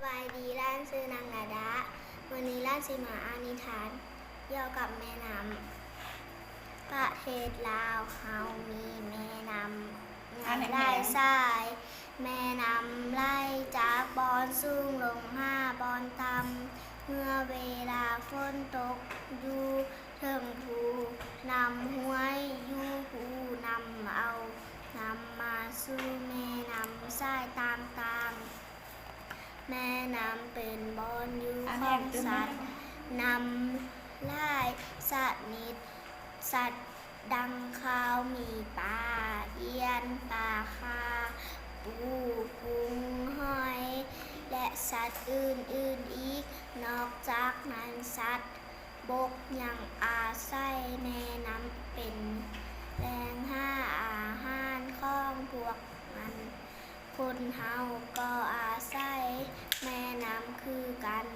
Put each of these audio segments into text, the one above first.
บายดีร้านซื้อนางนาดาวันนี้ร้านสิมาอ่านนิทานเกี่ยวกับแม่น้ำประเทศลาวเฮามีแม่น้ำงามได้สายแม่น้ำไหลจากบอนสูงลงมาบอนต่ำเมื่อเวลาฝนตกอยู่เทิงภูนำห้วยอยู่ภูนำเอานำมาสู่แม่น้ำสายต่างๆแม่น้ำเป็นบอนอยู่ของสัตว์นำไล่สัตว์นิดสัตว์ดังข้าวมีปลาเอียนปลาคาปูกุ้งหอยและสัตว์อื่นๆอีกนอกจากนั้นสัตว์บกยังอาศัยแม่น้ำเป็นแหล่งหาอาหารของพวกมันคนเฮาก็อาศัยแม่น้ำคือกัน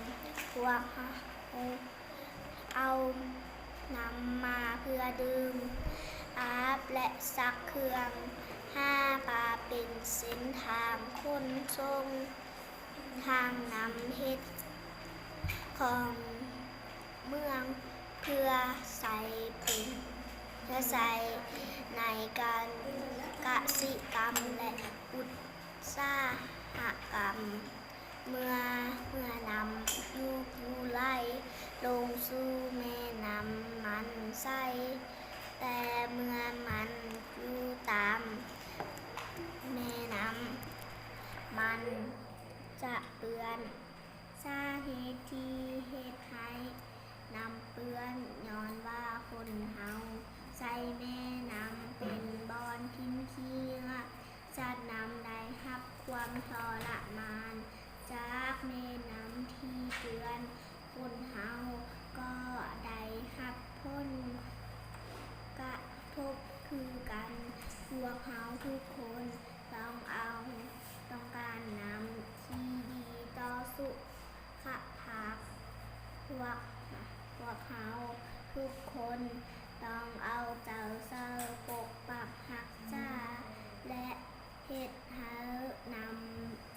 พวกเฮาเอาน้ำมาเพื่อดื่มอาบและซักเครื่องหาปลาเป็นเส้นทางขนส่งทางน้ำเฮ็ดของเมืองเพื่อใช้ในการกสิกรรมและอุตสาหกรรมเมื่อนำอยู่ผู้ไหลลงสู่แม่น้ำมันใสแต่เมื่อมันอยู่ตามแม่น้ำมันจะเปื้อนสาเหตุที่เฮ็ดให้น้ำเปื้อนย้อนว่าคนเฮาใช้แม่น้ำเป็นบอนทิ้งขี้เหงื่อสัตว์น้ำได้รับความทรมานจากแม่น้ำที่เปื้อนคนเฮาก็ได้รับผลกระทบคือกันพวกเฮาทุกคนต้องการน้ำที่ดีต่อสุขภาพพวกเฮาทุกคนต้องเอาใจใส่ปกปักรักษาและเฮ็ดให้น้ำ